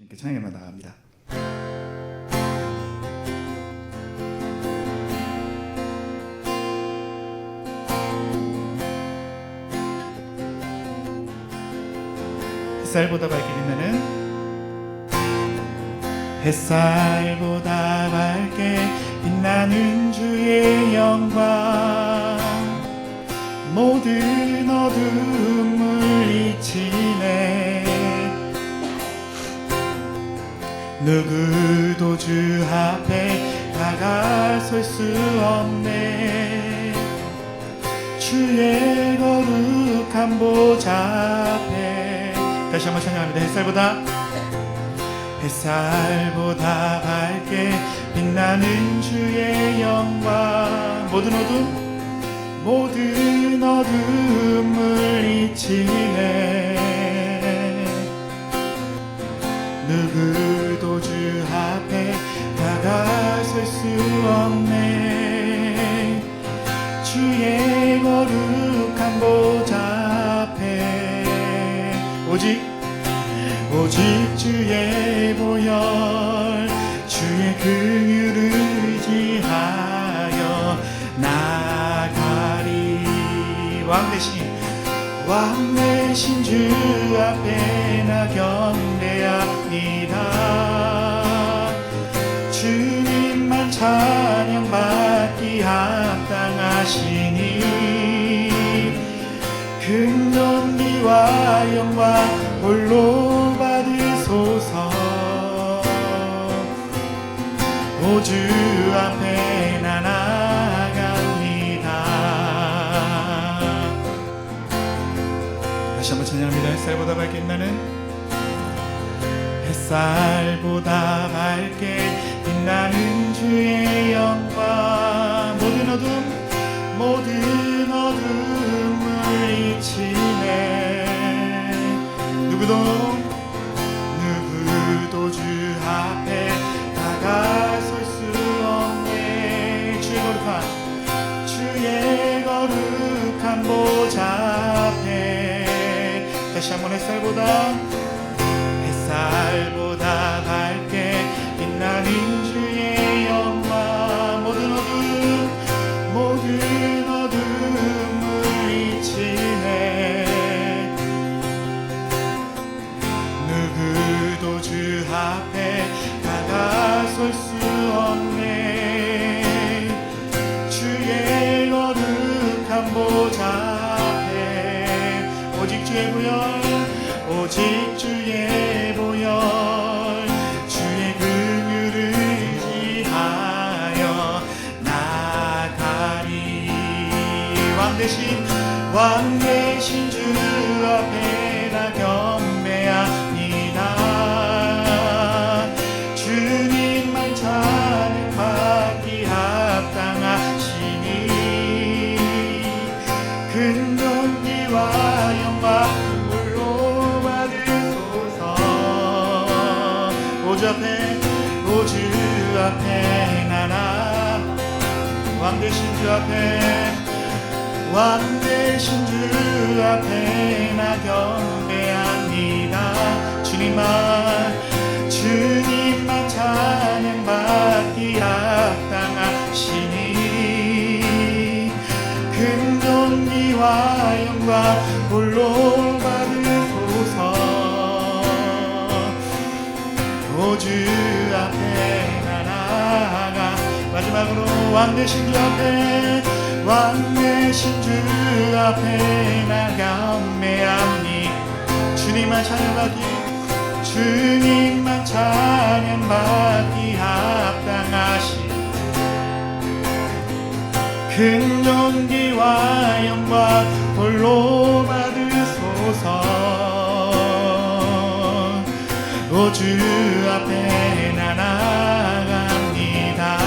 이렇게 찬양하며 나갑니다. 햇살보다 밝게 빛나는 햇살보다 밝게 빛나는 주의 영광 모든 어둠을 잊히네 누구도 주 앞에 다가설 수 없네 주의 거룩한 보좌 앞에 다시 한번 찬양합니다. 햇살보다 밝게 빛나는 주의 영광 모든 어둠을 잊히네 누구도 주 앞에 다가설 수 없네 주의 거룩한 보좌 앞에 오직 주의 보혈 주의 긍휼을 의지하여 나가리 왕 대신 주 앞에 나 경배합니다 주님만 찬양받기 합당하시니 긍휼과 영광 홀로 받으소서 오 주 앞에 나 나갑니다. 다시 한번 찬양합니다. 햇살보다 밝게 빛나는 햇살보다 밝게 빛나는 주의 영광 모든 어둠을 잊히네 누구도 주 앞에 다가설 수 없네 주의 거룩한 보좌 앞에 다시 한번 햇살보다 밝게 빛나는 주의 영광 모든 어둠을 잊히네 누구도 주 앞에 다가설 수 없네 주의 거룩한 보좌 앞에 오직 주의 보혈 주의 긍휼을 의지하여 나가리 왕 대신 주 앞에 나 경배합니다 주님만 찬양받기 합당하시니 긍휼과 영광 홀로 받으소서 오 주 앞에 나나 왕 대신 주 앞에 나 경배합니다 주님만 찬양받기 합당하시니 긍휼과 영광 홀로 받으소서 오 주 앞에 나 나가 마지막으로 왕 대신 주 앞에 나 경배합니 주님만 찬양받기 합당하시 긍휼과 영광 홀로 받으소서 오 주 앞에 나 나갑니다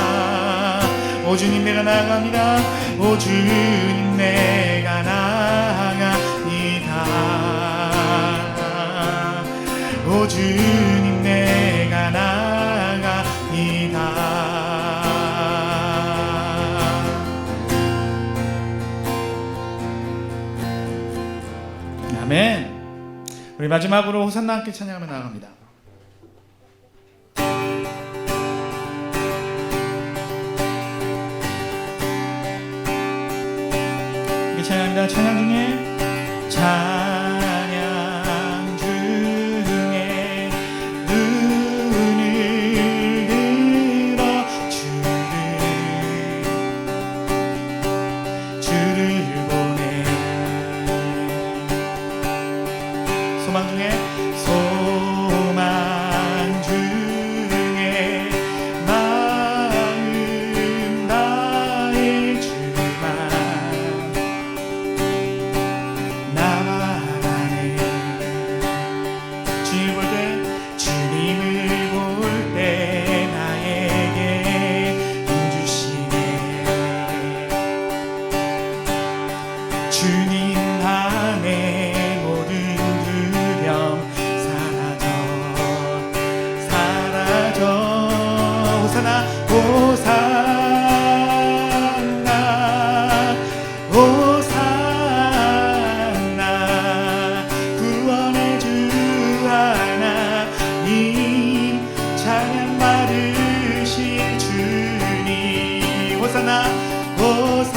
오 주님 내가 나갑니다 오 주님 내가 나갑니다 오 주님 내가 나갑니다 아멘. 우리 마지막으로 호산나 함께 찬양하며 나아갑니다. 찬양합니다. 찬양 중에 찬양 중에 눈을 들어 주를 보내 소망 중에 마음 다해 주만 나만의 주님을 볼 때 나에게 힘주시네 주님 안에 모든 두려움 사라져 호산나 호산나 호산나 구원의 주 하나님 찬양 받으실 주님 호산나 호산나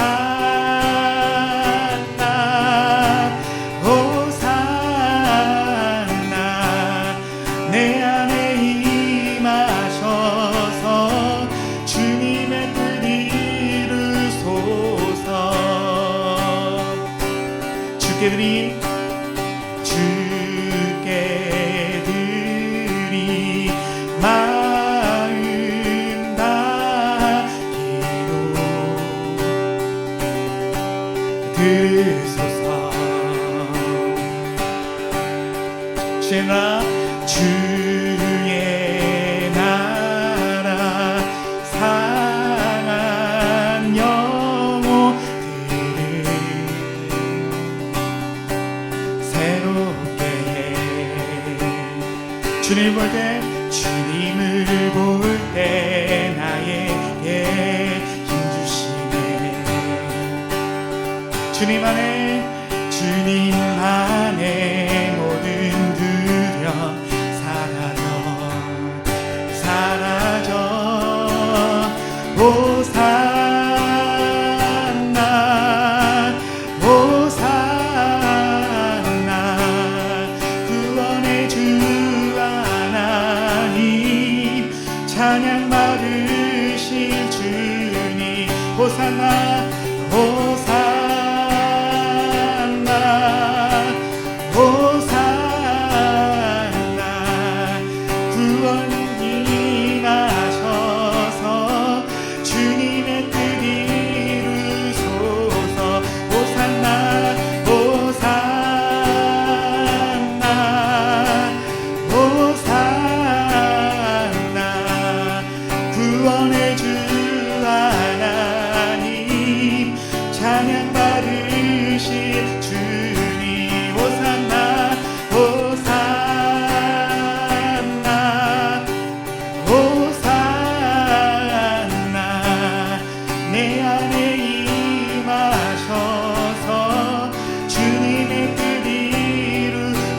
호산나 내 안에 임하셔서 주님의 뜻 이루소서 주께 드리 마음 다기로 들으소서 주의 나라 상한 영혼들을 새롭게 주님을 볼 때 나에게 힘주시네 주님 안에 모든 두려움 사라져 호산나 호산나 구원의 주 하나님 찬양 받으실 주님 호산나 호산나 호산나 구원 임하셔서 주님의 뜻 이루소서 호산나 호산나 호산나 구원의 주 하나님 찬양 받으실 주님 호산나 호산나 호산나 내 안에 임하셔서 주님의 뜻 이루소서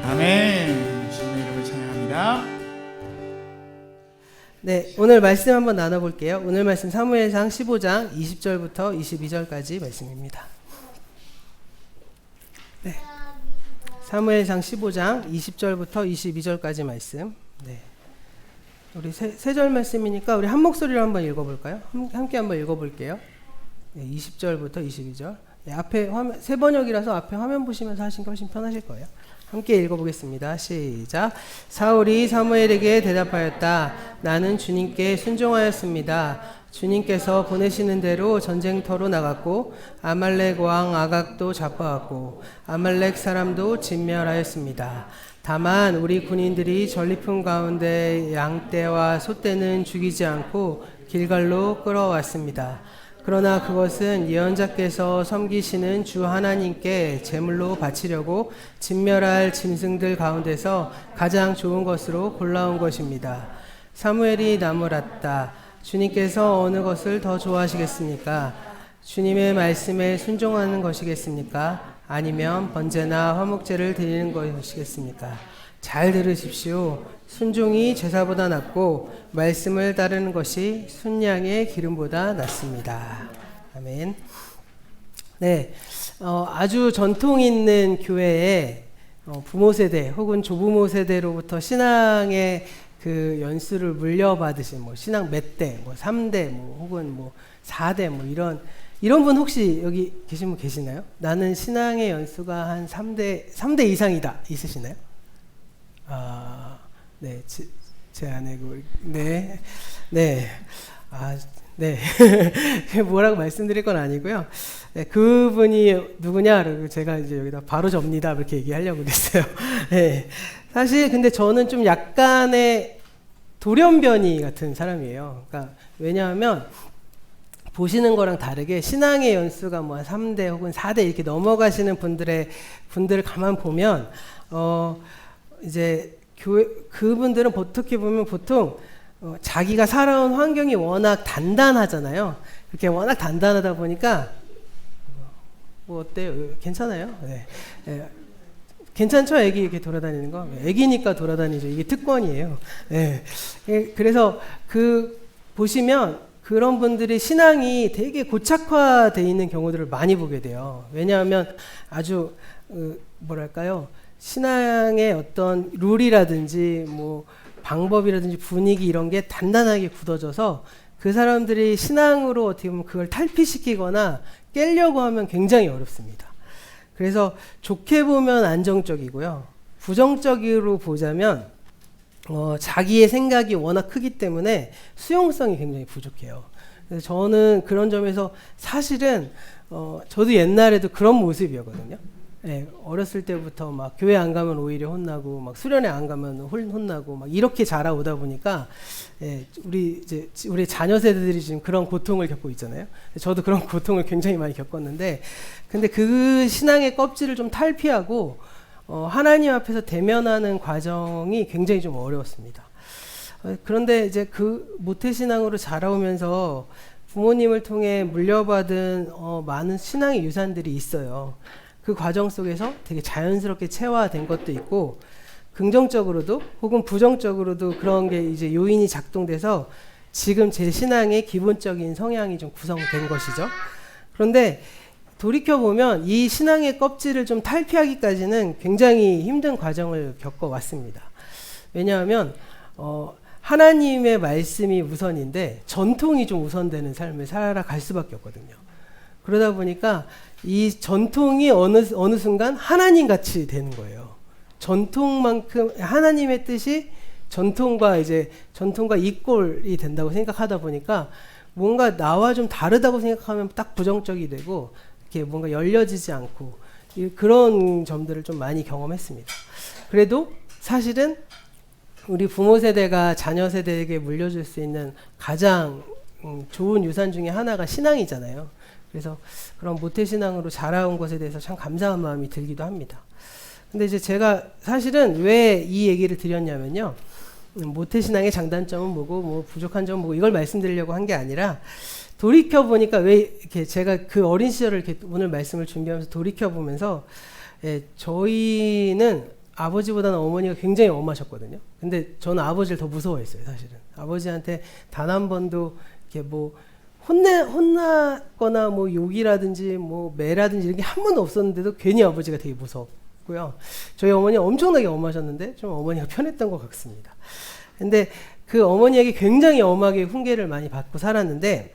아멘. 주님의 이름을 찬양합니다. 네, 오늘 말씀 한번 나눠볼게요. 오늘 말씀 사무엘상 15장 20절부터 22절까지 말씀입니다. 네, 사무엘상 15장 20절부터 22절까지 말씀. 네, 우리 세 절 말씀이니까 우리 한 목소리로 한번 읽어볼까요? 함께 한번 읽어볼게요. 네, 20절부터 22절. 네, 앞에 화면, 새 번역이라서 앞에 화면 보시면서 하시는 게 훨씬 편하실 거예요. 함께 읽어보겠습니다. 시작. 사울이 사무엘에게 대답하였다. 나는 주님께 순종하였습니다. 주님께서 보내시는 대로 전쟁터로 나갔고 아말렉 왕 아각도 잡아왔고 아말렉 사람도 진멸하였습니다. 다만 우리 군인들이 전리품 가운데 양떼와 소떼는 죽이지 않고 길갈로 끌어왔습니다. 그러나 그것은 예언자께서 섬기시는 주 하나님께 제물로 바치려고 진멸할 짐승들 가운데서 가장 좋은 것으로 골라온 것입니다. 사무엘이 나무랐다. 주님께서 어느 것을 더 좋아하시겠습니까? 주님의 말씀에 순종하는 것이겠습니까? 아니면 번제나 화목제를 드리는 것이겠습니까? 잘 들으십시오. 순종이 제사보다 낫고 말씀을 따르는 것이 순양의 기름보다 낫습니다. 아멘. 네, 아주 전통 있는 교회에 부모 세대 혹은 조부모 세대로부터 신앙의 그 연수를 물려받으신 뭐 신앙 몇 대, 뭐 3대, 뭐 혹은 뭐 4대 뭐 이런 분 혹시 여기 계신 분 계시나요? 나는 신앙의 연수가 한 3대 이상이다 있으시나요? 아, 네, 제 아내고, 네, 네, 아, 네, 뭐라고 말씀드릴 건 아니고요. 네, 그분이 누구냐? 그리고 제가 이제 여기다 바로 접니다. 그렇게 얘기하려고 그랬어요. 네, 사실 근데 저는 좀 약간의 돌연변이 같은 사람이에요. 그러니까 왜냐하면 보시는 거랑 다르게 신앙의 연수가 뭐 3대 혹은 4대 이렇게 넘어가시는 분들을 가만 보면 이제 그분들은 어떻게 보면 보통 자기가 살아온 환경이 워낙 단단하잖아요. 그렇게 워낙 단단하다 보니까 뭐 어때요? 괜찮아요? 네. 네. 괜찮죠? 애기 이렇게 돌아다니는 거? 애기니까 돌아다니죠. 이게 특권이에요. 네. 그래서 보시면 그런 분들의 신앙이 되게 고착화되어 있는 경우들을 많이 보게 돼요. 왜냐하면 아주 뭐랄까요? 신앙의 어떤 룰이라든지 뭐 방법이라든지 분위기 이런 게 단단하게 굳어져서 그 사람들이 신앙으로 어떻게 보면 그걸 탈피시키거나 깨려고 하면 굉장히 어렵습니다. 그래서 좋게 보면 안정적이고요. 부정적으로 보자면 자기의 생각이 워낙 크기 때문에 수용성이 굉장히 부족해요. 그래서 저는 그런 점에서 사실은 저도 옛날에도 그런 모습이었거든요. 네, 어렸을 때부터 막 교회 안 가면 오히려 혼나고 막 수련회 안 가면 혼나고 막 이렇게 자라오다 보니까 우리 자녀 세대들이 지금 그런 고통을 겪고 있잖아요. 저도 그런 고통을 굉장히 많이 겪었는데 근데 그 신앙의 껍질을 좀 탈피하고 하나님 앞에서 대면하는 과정이 굉장히 좀 어려웠습니다. 그런데 이제 그 모태신앙으로 자라오면서 부모님을 통해 물려받은 많은 신앙의 유산들이 있어요. 그 과정 속에서 되게 자연스럽게 체화된 것도 있고 긍정적으로도 혹은 부정적으로도 그런 게 이제 요인이 작동돼서 지금 제 신앙의 기본적인 성향이 좀 구성된 것이죠. 그런데 돌이켜보면 이 신앙의 껍질을 좀 탈피하기까지는 굉장히 힘든 과정을 겪어왔습니다. 왜냐하면 하나님의 말씀이 우선인데 전통이 좀 우선되는 삶을 살아갈 수밖에 없거든요. 그러다 보니까 이 전통이 어느 순간 하나님 같이 되는 거예요. 전통만큼 하나님의 뜻이 전통과 이꼴이 된다고 생각하다 보니까 뭔가 나와 좀 다르다고 생각하면 딱 부정적이 되고 이렇게 뭔가 열려지지 않고 그런 점들을 좀 많이 경험했습니다. 그래도 사실은 우리 부모 세대가 자녀 세대에게 물려줄 수 있는 가장 좋은 유산 중에 하나가 신앙이잖아요. 그래서 그런 모태신앙으로 자라온 것에 대해서 참 감사한 마음이 들기도 합니다. 근데 이제 제가 사실은 왜 이 얘기를 드렸냐면요. 모태신앙의 장단점은 뭐고, 뭐 부족한 점은 뭐고, 이걸 말씀드리려고 한 게 아니라, 돌이켜보니까 왜 이렇게 제가 그 어린 시절을 이렇게 오늘 말씀을 준비하면서 돌이켜보면서, 저희는 아버지보다는 어머니가 굉장히 엄하셨거든요. 근데 저는 아버지를 더 무서워했어요, 사실은. 아버지한테 단 한 번도 이렇게 뭐, 혼나거나 뭐 욕이라든지 뭐 매라든지 이런 게 한 번도 없었는데도 괜히 아버지가 되게 무섭고요. 저희 어머니 엄청나게 엄하셨는데 좀 어머니가 편했던 것 같습니다. 근데 그 어머니에게 굉장히 엄하게 훈계를 많이 받고 살았는데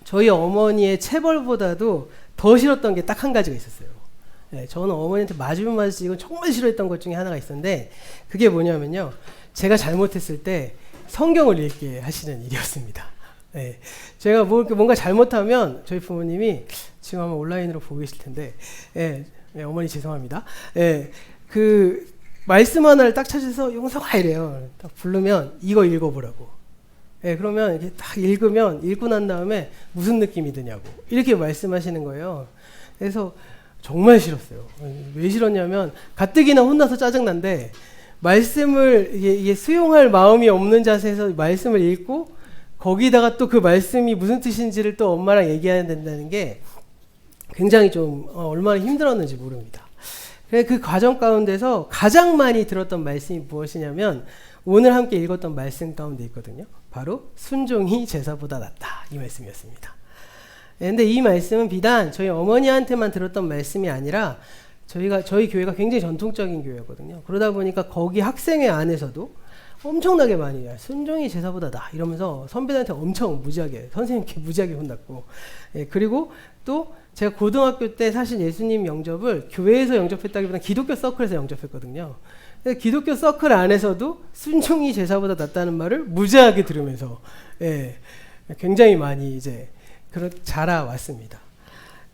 저희 어머니의 체벌보다도 더 싫었던 게 딱 한 가지가 있었어요. 저는 어머니한테 맞으면 맞을지 이건 정말 싫어했던 것 중에 하나가 있었는데 그게 뭐냐면요. 제가 잘못했을 때 성경을 읽게 하시는 일이었습니다. 네. 제가 뭔가 잘못하면 저희 부모님이 지금 아마 온라인으로 보고 계실 텐데, 어머니 죄송합니다. 그 말씀 하나를 딱 찾아서 용서가 이래요. 딱 부르면 이거 읽어보라고. 그러면 이렇게 딱 읽고 난 다음에 무슨 느낌이 드냐고 이렇게 말씀하시는 거예요. 그래서 정말 싫었어요. 왜 싫었냐면 가뜩이나 혼나서 짜증난데 말씀을 이게 수용할 마음이 없는 자세에서 말씀을 읽고 거기다가 또 그 말씀이 무슨 뜻인지를 또 엄마랑 얘기해야 된다는 게 굉장히 좀 얼마나 힘들었는지 모릅니다. 그 과정 가운데서 가장 많이 들었던 말씀이 무엇이냐면 오늘 함께 읽었던 말씀 가운데 있거든요. 바로 순종이 제사보다 낫다 이 말씀이었습니다. 근데 이 말씀은 비단 저희 어머니한테만 들었던 말씀이 아니라 저희 교회가 굉장히 전통적인 교회거든요. 그러다 보니까 거기 학생회 안에서도 엄청나게 많이 순종이 제사보다 나 이러면서 선배들한테 엄청 무지하게 선생님께 무지하게 혼났고 그리고 또 제가 고등학교 때 사실 예수님 영접을 교회에서 영접했다기보다 기독교 서클에서 영접했거든요. 기독교 서클 안에서도 순종이 제사보다 낫다는 말을 무지하게 들으면서 굉장히 많이 이제 자라왔습니다.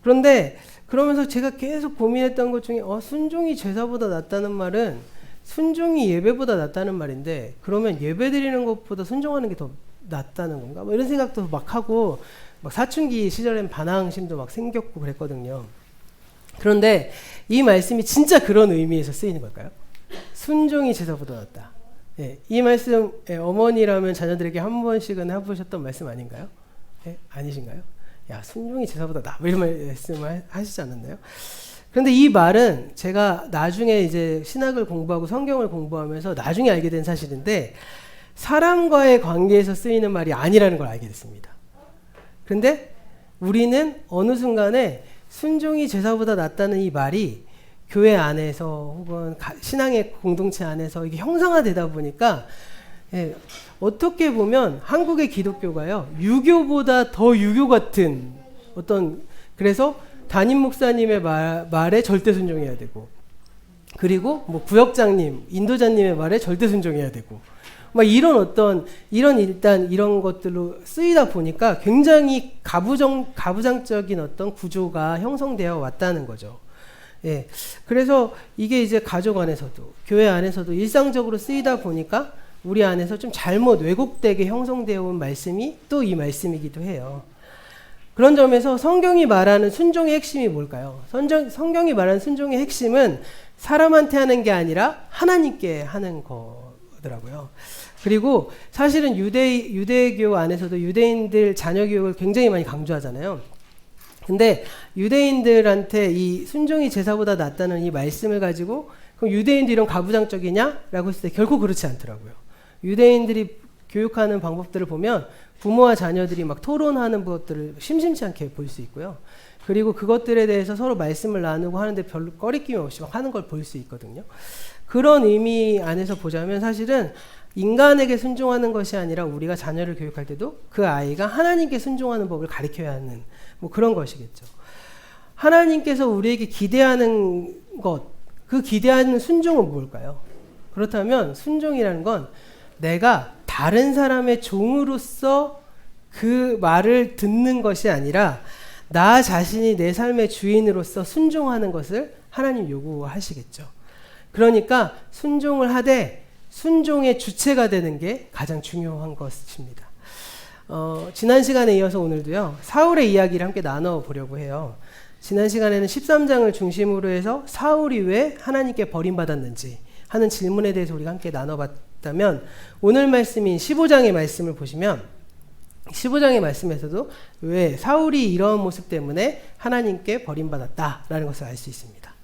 그런데 그러면서 제가 계속 고민했던 것 중에 순종이 제사보다 낫다는 말은 순종이 예배보다 낫다는 말인데 그러면 예배 드리는 것보다 순종하는 게 더 낫다는 건가? 뭐 이런 생각도 막 하고 막 사춘기 시절엔 반항심도 막 생겼고 그랬거든요. 그런데 이 말씀이 진짜 그런 의미에서 쓰이는 걸까요? 순종이 제사보다 낫다. 이 말씀 어머니라면 자녀들에게 한 번씩은 해보셨던 말씀 아닌가요? 아니신가요? 야 순종이 제사보다 나 이런 말씀을 하시지 않았나요? 그런데 이 말은 제가 나중에 이제 신학을 공부하고 성경을 공부하면서 나중에 알게 된 사실인데 사람과의 관계에서 쓰이는 말이 아니라는 걸 알게 됐습니다. 그런데 우리는 어느 순간에 순종이 제사보다 낫다는 이 말이 교회 안에서 혹은 신앙의 공동체 안에서 이게 형상화되다 보니까 어떻게 보면 한국의 기독교가요 유교보다 더 유교 같은 그래서 담임 목사님의 말에 절대 순종해야 되고 그리고 뭐 구역장님, 인도자님의 말에 절대 순종해야 되고 막 일단 이런 것들로 쓰이다 보니까 굉장히 가부장적인 어떤 구조가 형성되어 왔다는 거죠. 그래서 이게 이제 가족 안에서도 교회 안에서도 일상적으로 쓰이다 보니까 우리 안에서 좀 잘못 왜곡되게 형성되어 온 말씀이 또 이 말씀이기도 해요. 그런 점에서 성경이 말하는 순종의 핵심이 뭘까요? 성경이 말하는 순종의 핵심은 사람한테 하는 게 아니라 하나님께 하는 거더라고요. 그리고 사실은 유대교 안에서도 유대인들 자녀 교육을 굉장히 많이 강조하잖아요. 근데 유대인들한테 이 순종이 제사보다 낫다는 이 말씀을 가지고 그럼 유대인들이 이런 가부장적이냐라고 했을 때 결코 그렇지 않더라고요. 유대인들이 교육하는 방법들을 보면 부모와 자녀들이 막 토론하는 것들을 심심치 않게 볼 수 있고요. 그리고 그것들에 대해서 서로 말씀을 나누고 하는데 별로 꺼리낌 없이 막 하는 걸 볼 수 있거든요. 그런 의미 안에서 보자면 사실은 인간에게 순종하는 것이 아니라 우리가 자녀를 교육할 때도 그 아이가 하나님께 순종하는 법을 가르쳐야 하는 뭐 그런 것이겠죠. 하나님께서 우리에게 기대하는 것, 그 기대하는 순종은 뭘까요? 그렇다면 순종이라는 건 내가 다른 사람의 종으로서 그 말을 듣는 것이 아니라 나 자신이 내 삶의 주인으로서 순종하는 것을 하나님 요구하시겠죠. 그러니까 순종을 하되 순종의 주체가 되는 게 가장 중요한 것입니다. 지난 시간에 이어서 오늘도요. 사울의 이야기를 함께 나눠보려고 해요. 지난 시간에는 13장을 중심으로 해서 사울이 왜 하나님께 버림받았는지 하는 질문에 대해서 우리가 함께 나눠봤다면 오늘 말씀인 15장의 말씀을 보시면 15장의 말씀에서도 왜 사울이 이러한 모습 때문에 하나님께 버림받았다라는 것을 알 수 있습니다.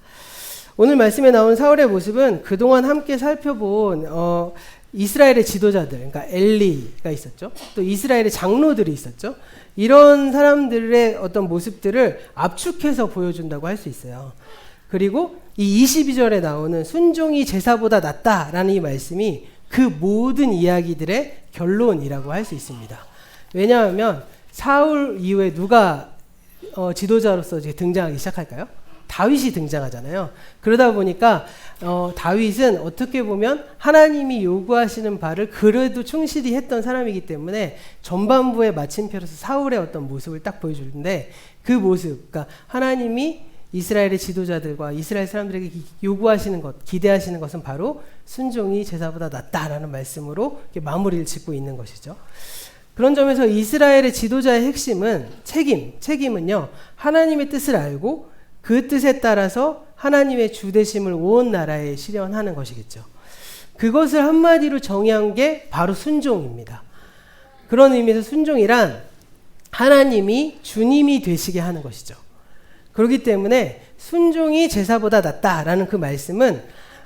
오늘 말씀에 나온 사울의 모습은 그동안 함께 살펴본 이스라엘의 지도자들, 그러니까 엘리가 있었죠. 또 이스라엘의 장로들이 있었죠. 이런 사람들의 어떤 모습들을 압축해서 보여준다고 할 수 있어요. 그리고 이 22절에 나오는 순종이 제사보다 낫다라는 이 말씀이 그 모든 이야기들의 결론이라고 할 수 있습니다. 왜냐하면 사울 이후에 누가 지도자로서 이제 등장하기 시작할까요? 다윗이 등장하잖아요. 그러다 보니까 다윗은 어떻게 보면 하나님이 요구하시는 바를 그래도 충실히 했던 사람이기 때문에 전반부의 마침표로서 사울의 어떤 모습을 딱 보여주는데 그 모습, 그러니까 하나님이 이스라엘의 지도자들과 이스라엘 사람들에게 요구하시는 것, 기대하시는 것은 바로 순종이 제사보다 낫다라는 말씀으로 이렇게 마무리를 짓고 있는 것이죠. 그런 점에서 이스라엘의 지도자의 핵심은 책임은요, 하나님의 뜻을 알고 그 뜻에 따라서 하나님의 주되심을 온 나라에 실현하는 것이겠죠. 그것을 한마디로 정의한 게 바로 순종입니다. 그런 의미에서 순종이란 하나님이 주님이 되시게 하는 것이죠. 그렇기 때문에 순종이 제사보다 낫다라는 그 말씀은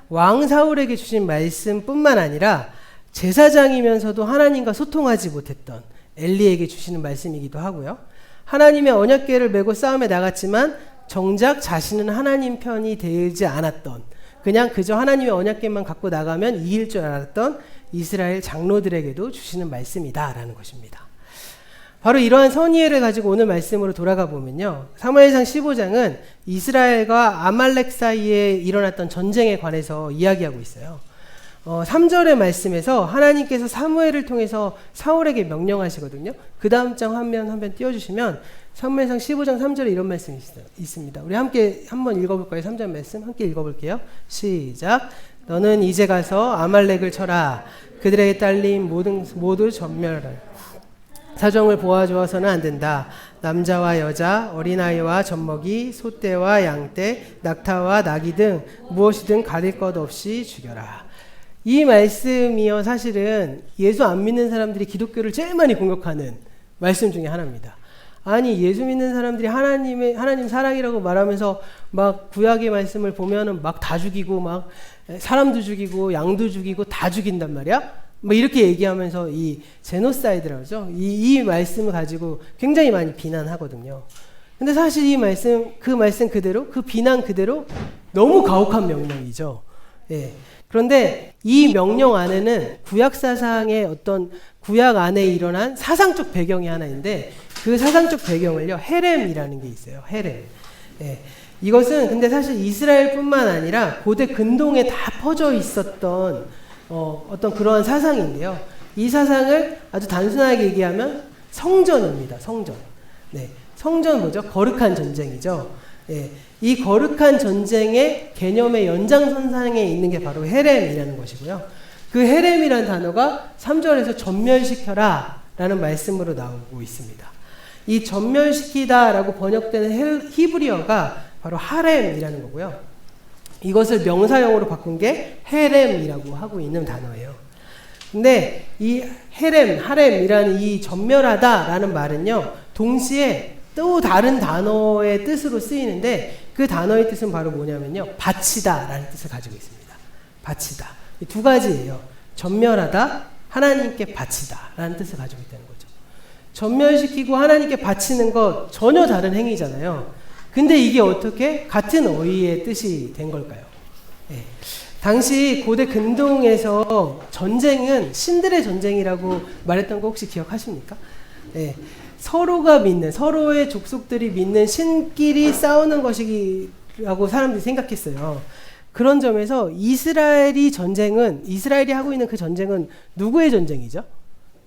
왕 사울에게 주신 말씀뿐만 아니라 제사장이면서도 하나님과 소통하지 못했던 엘리에게 주시는 말씀이기도 하고요. 하나님의 언약궤를 메고 싸움에 나갔지만 정작 자신은 하나님 편이 되지 않았던, 그냥 그저 하나님의 언약궤만 갖고 나가면 이길 줄 알았던 이스라엘 장로들에게도 주시는 말씀이다라는 것입니다. 바로 이러한 선의를 가지고 오늘 말씀으로 돌아가 보면요, 사무엘상 15장은 이스라엘과 아말렉 사이에 일어났던 전쟁에 관해서 이야기하고 있어요. 3절의 말씀에서 하나님께서 사무엘을 통해서 사울에게 명령하시거든요. 그 다음 장 화면 한번 띄워주시면 사무엘상 15장 3절에 이런 말씀이 있습니다. 우리 함께 한번 읽어볼까요? 3절 말씀 함께 읽어볼게요. 시작. 너는 이제 가서 아말렉을 쳐라. 그들에게 딸린 모두 전멸하라. 사정을 보아주어서는 안 된다. 남자와 여자, 어린아이와 젖먹이, 소떼와 양떼, 낙타와 나귀 등 무엇이든 가릴 것 없이 죽여라. 이 말씀이요, 사실은 예수 안 믿는 사람들이 기독교를 제일 많이 공격하는 말씀 중에 하나입니다. 아니, 예수 믿는 사람들이 하나님 사랑이라고 말하면서 막 구약의 말씀을 보면은 막 다 죽이고, 막 사람도 죽이고, 양도 죽이고, 다 죽인단 말이야? 뭐 이렇게 얘기하면서 이 제노사이드라고 하죠. 이 말씀을 가지고 굉장히 많이 비난하거든요. 근데 사실 이 말씀, 그 말씀 그대로, 그 비난 그대로 너무 가혹한 명령이죠. 예. 그런데 이 명령 안에는 구약 사상의 어떤 구약 안에 일어난 사상적 배경이 하나 있는데, 그 사상적 배경을요, 헤렘이라는 게 있어요. 헤렘. 예. 이것은 근데 사실 이스라엘뿐만 아니라 고대 근동에 다 퍼져 있었던 어떤 그러한 사상인데요. 이 사상을 아주 단순하게 얘기하면 성전입니다. 성전. 네. 성전 뭐죠? 거룩한 전쟁이죠. 예. 이 거룩한 전쟁의 개념의 연장선상에 있는 게 바로 헤렘이라는 것이고요. 그 헤렘이라는 단어가 3절에서 전멸시켜라 라는 말씀으로 나오고 있습니다. 이 전멸시키다 라고 번역되는 히브리어가 바로 하렘이라는 거고요. 이것을 명사형으로 바꾼 게 헤렘이라고 하고 있는 단어예요. 근데 이 헤렘, 하렘이라는 이 전멸하다라는 말은요, 동시에 또 다른 단어의 뜻으로 쓰이는데, 그 단어의 뜻은 바로 뭐냐면요, 바치다라는 뜻을 가지고 있습니다. 바치다. 이 두 가지예요. 전멸하다, 하나님께 바치다라는 뜻을 가지고 있다는 거죠. 전멸시키고 하나님께 바치는 것 전혀 다른 행위잖아요. 근데 이게 어떻게 같은 어휘의 뜻이 된 걸까요? 네. 당시 고대 근동에서 전쟁은 신들의 전쟁이라고 말했던 거 혹시 기억하십니까? 네. 서로가 믿는, 서로의 족속들이 믿는 신끼리 싸우는 것이라고 사람들이 생각했어요. 그런 점에서 이스라엘이 하고 있는 그 전쟁은 누구의 전쟁이죠?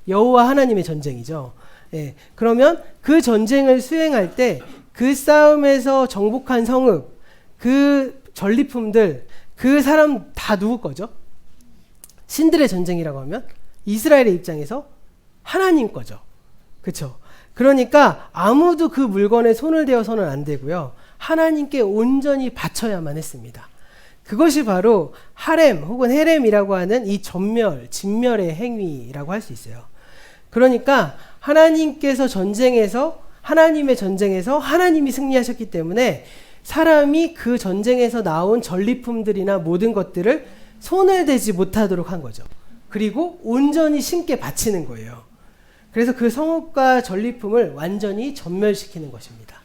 여호와 하나님의 전쟁이죠. 예. 그러면 그 전쟁을 수행할 때 그 싸움에서 정복한 성읍, 그 전리품들, 그 사람 다 누구 거죠? 신들의 전쟁이라고 하면 이스라엘의 입장에서 하나님 거죠. 그렇죠? 그러니까 아무도 그 물건에 손을 대어서는 안 되고요. 하나님께 온전히 바쳐야만 했습니다. 그것이 바로 하렘 혹은 헤렘이라고 하는 이 진멸의 행위라고 할 수 있어요. 그러니까 하나님의 전쟁에서 하나님이 승리하셨기 때문에 사람이 그 전쟁에서 나온 전리품들이나 모든 것들을 손을 대지 못하도록 한 거죠. 그리고 온전히 신께 바치는 거예요. 그래서 그 성읍과 전리품을 완전히 전멸시키는 것입니다.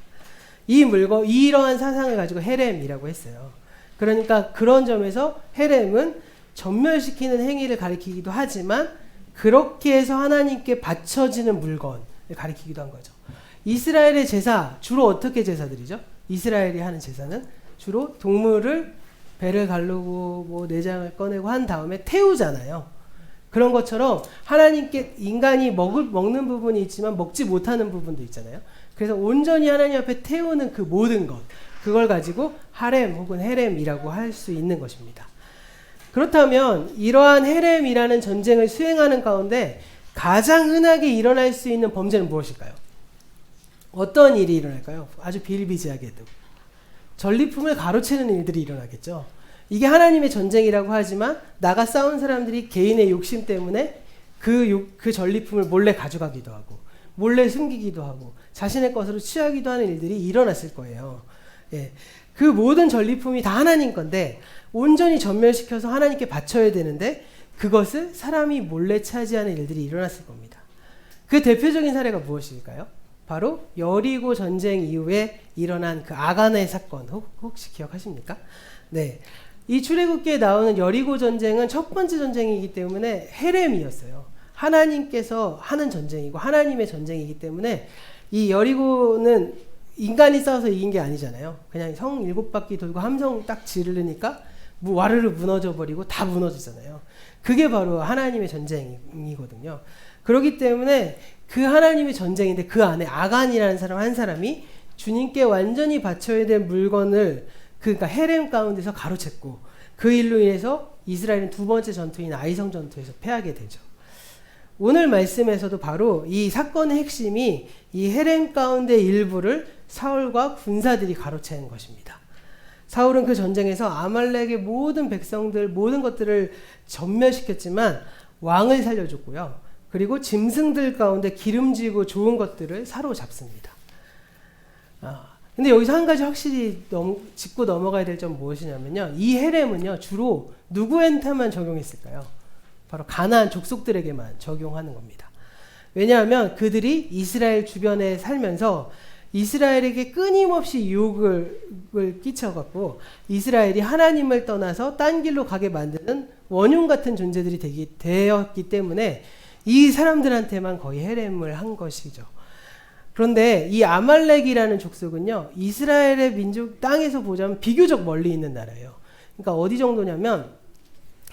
이러한 사상을 가지고 헤렘이라고 했어요. 그러니까 그런 점에서 헤렘은 전멸시키는 행위를 가리키기도 하지만 그렇게 해서 하나님께 바쳐지는 물건을 가리키기도 한 거죠. 이스라엘의 제사, 주로 어떻게 제사드리죠? 이스라엘이 하는 제사는 주로 동물을 배를 가르고 뭐 내장을 꺼내고 한 다음에 태우잖아요. 그런 것처럼 하나님께 인간이 먹는 부분이 있지만 먹지 못하는 부분도 있잖아요. 그래서 온전히 하나님 앞에 태우는 그 모든 것, 그걸 가지고 하렘 혹은 헤렘이라고 할 수 있는 것입니다. 그렇다면 이러한 헤렘이라는 전쟁을 수행하는 가운데 가장 흔하게 일어날 수 있는 범죄는 무엇일까요? 어떤 일이 일어날까요? 아주 비일비재하게도 전리품을 가로채는 일들이 일어나겠죠. 이게 하나님의 전쟁이라고 하지만 나가 싸운 사람들이 개인의 욕심 때문에 그 전리품을 몰래 가져가기도 하고 몰래 숨기기도 하고 자신의 것으로 취하기도 하는 일들이 일어났을 거예요. 예. 그 모든 전리품이 다 하나님 건데 온전히 전멸시켜서 하나님께 바쳐야 되는데 그것을 사람이 몰래 차지하는 일들이 일어났을 겁니다. 그 대표적인 사례가 무엇일까요? 바로 여리고 전쟁 이후에 일어난 그 아간의 사건 혹시 기억하십니까? 네. 이 출애굽기에 나오는 여리고 전쟁은 첫 번째 전쟁이기 때문에 헤렘이었어요. 하나님께서 하는 전쟁이고 하나님의 전쟁이기 때문에 이 여리고는 인간이 싸워서 이긴 게 아니잖아요. 그냥 성 7바퀴 돌고 함성 딱 지르니까 와르르 무너져 버리고 다 무너지잖아요. 그게 바로 하나님의 전쟁이거든요. 그렇기 때문에 그 하나님의 전쟁인데 그 안에 아간이라는 사람 한 사람이 주님께 완전히 바쳐야 될 물건을 그러니까 헤렘 가운데서 가로챘고 그 일로 인해서 이스라엘은 두 번째 전투인 아이성 전투에서 패하게 되죠. 오늘 말씀에서도 바로 이 사건의 핵심이 이 헤렘 가운데 일부를 사울과 군사들이 가로챈 것입니다. 사울은 그 전쟁에서 아말렉의 모든 백성들 모든 것들을 전멸시켰지만 왕을 살려줬고요. 그리고 짐승들 가운데 기름지고 좋은 것들을 사로잡습니다. 근데 여기서 한 가지 확실히 짚고 넘어가야 될 점은 무엇이냐면요. 이 헤렘은요, 주로 누구한테만 적용했을까요? 바로 가나안 족속들에게만 적용하는 겁니다. 왜냐하면 그들이 이스라엘 주변에 살면서 이스라엘에게 끊임없이 유혹을 끼쳐갖고 이스라엘이 하나님을 떠나서 딴 길로 가게 만드는 원흉 같은 존재들이 되었기 때문에 이 사람들한테만 거의 헤렘을 한 것이죠. 그런데 이 아말렉이라는 족속은요, 이스라엘의 민족 땅에서 보자면 비교적 멀리 있는 나라예요. 그러니까 어디 정도냐면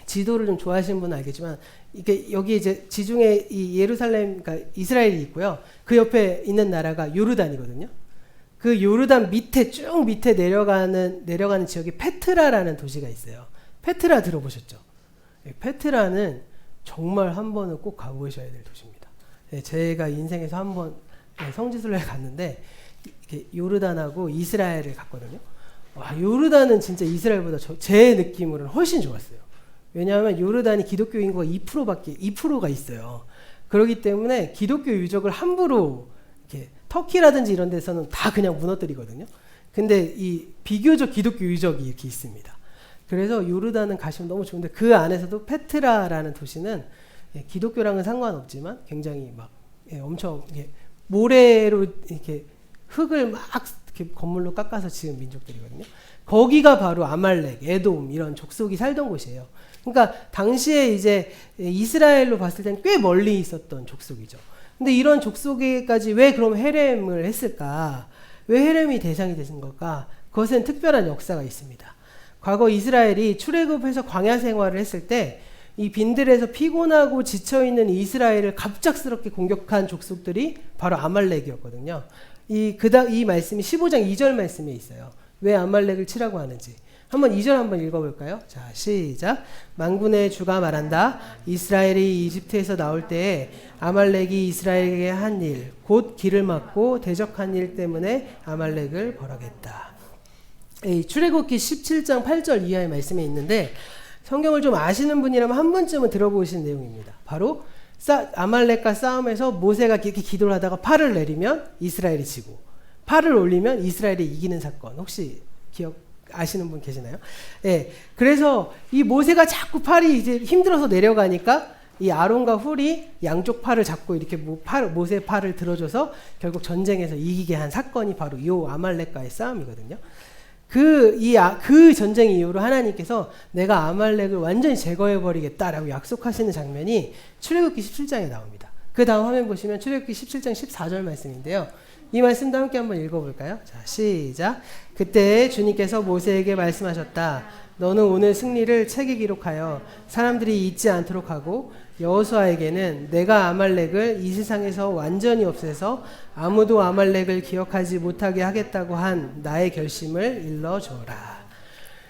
지도를 좀 좋아하시는 분은 알겠지만 이게 여기 이제 지중해 이 예루살렘 그러니까 이스라엘이 있고요. 그 옆에 있는 나라가 요르단이거든요. 그 요르단 밑에 쭉 밑에 내려가는 지역이 페트라라는 도시가 있어요. 페트라 들어보셨죠? 페트라는 정말 한 번은 꼭 가보셔야 될 도시입니다. 제가 인생에서 한 번 성지순례를 갔는데 요르단하고 이스라엘을 갔거든요. 와, 요르단은 진짜 이스라엘보다 제 느낌으로는 훨씬 좋았어요. 왜냐하면 요르단이 기독교 인구가 2%가 있어요. 그렇기 때문에 기독교 유적을 함부로 이렇게 터키라든지 이런 데서는 다 그냥 무너뜨리거든요. 근데 이 비교적 기독교 유적이 이렇게 있습니다. 그래서 요르단은 가시면 너무 좋은데 그 안에서도 페트라라는 도시는 기독교랑은 상관없지만 굉장히 막 엄청 모래로 이렇게 흙을 막 이렇게 건물로 깎아서 지은 민족들이거든요. 거기가 바로 아말렉, 에돔 이런 족속이 살던 곳이에요. 그러니까 당시에 이제 이스라엘로 봤을 땐 꽤 멀리 있었던 족속이죠. 근데 이런 족속에까지 왜 그럼 헤렘을 했을까? 왜 헤렘이 대상이 되는 걸까? 그것은 특별한 역사가 있습니다. 과거 이스라엘이 출애굽해서 광야 생활을 했을 때 이 빈들에서 피곤하고 지쳐있는 이스라엘을 갑작스럽게 공격한 족속들이 바로 아말렉이었거든요. 이 말씀이 15장 2절 말씀에 있어요. 왜 아말렉을 치라고 하는지. 한번 2절 한번 읽어볼까요? 자, 시작. 만군의 주가 말한다. 이스라엘이 이집트에서 나올 때에 아말렉이 이스라엘에게 한 일, 곧 길을 막고 대적한 일 때문에 아말렉을 벌하겠다. 출애굽기 17장 8절 이하의 말씀에 있는데 성경을 좀 아시는 분이라면 한 번쯤은 들어보신 내용입니다. 바로 아말렉과 싸움에서 모세가 이렇게 기도를 하다가 팔을 내리면 이스라엘이 지고 팔을 올리면 이스라엘이 이기는 사건 혹시 아시는 분 계시나요? 네. 그래서 이 모세가 자꾸 팔이 이제 힘들어서 내려가니까 이 아론과 훌이 양쪽 팔을 잡고 이렇게 모세의 팔을 들어줘서 결국 전쟁에서 이기게 한 사건이 바로 이 아말렉과의 싸움이거든요. 그 전쟁 이후로 하나님께서 내가 아말렉을 완전히 제거해버리겠다라고 약속하시는 장면이 출애굽기 17장에 나옵니다. 그 다음 화면 보시면 출애굽기 17장 14절 말씀인데요. 이 말씀도 함께 한번 읽어볼까요? 자, 시작. 그때 주님께서 모세에게 말씀하셨다. 너는 오늘 승리를 책에 기록하여 사람들이 잊지 않도록 하고 여호수아에게는 내가 아말렉을 이 세상에서 완전히 없애서 아무도 아말렉을 기억하지 못하게 하겠다고 한 나의 결심을 일러줘라.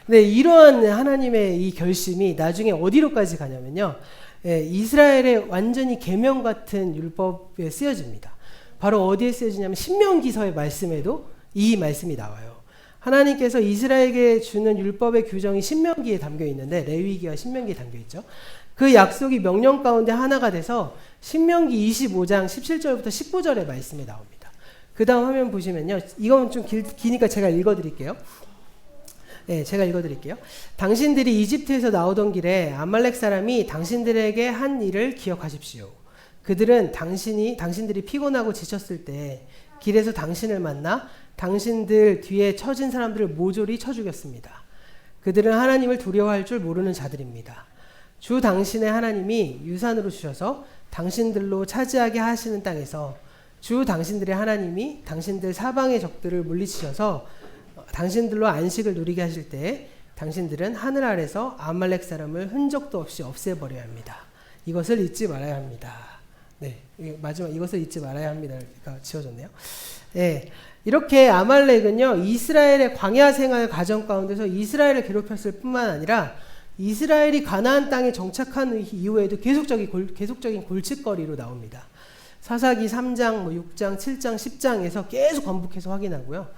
네, 이러한 하나님의 이 결심이 나중에 어디로까지 가냐면요. 이스라엘의 완전히 계명 같은 율법에 쓰여집니다. 바로 어디에 쓰여지냐면 신명기서의 말씀에도 이 말씀이 나와요. 하나님께서 이스라엘에게 주는 율법의 규정이 신명기에 담겨 있는데 레위기와 신명기에 담겨 있죠. 그 약속이 명령 가운데 하나가 돼서 신명기 25장 17절부터 19절의 말씀이 나옵니다. 그 다음 화면 보시면요. 이건 좀 기니까 제가 읽어드릴게요. 네, 제가 읽어드릴게요. 당신들이 이집트에서 나오던 길에 아말렉 사람이 당신들에게 한 일을 기억하십시오. 그들은 당신들이 피곤하고 지쳤을 때 길에서 당신을 만나 당신들 뒤에 처진 사람들을 모조리 쳐 죽였습니다. 그들은 하나님을 두려워할 줄 모르는 자들입니다. 주 당신의 하나님이 유산으로 주셔서 당신들로 차지하게 하시는 땅에서 주 당신들의 하나님이 당신들 사방의 적들을 물리치셔서 당신들로 안식을 누리게 하실 때 당신들은 하늘 아래서 아말렉 사람을 흔적도 없이 없애버려야 합니다. 이것을 잊지 말아야 합니다. 네, 마지막 이것을 잊지 말아야 합니다가 지어졌네요. 네, 이렇게 아말렉은요 이스라엘의 광야 생활 과정 가운데서 이스라엘을 괴롭혔을 뿐만 아니라 이스라엘이 가나안 땅에 정착한 이후에도 계속적인 골칫거리로 나옵니다. 사사기 3장, 6장, 7장, 10장에서 계속 반복해서 확인하고요.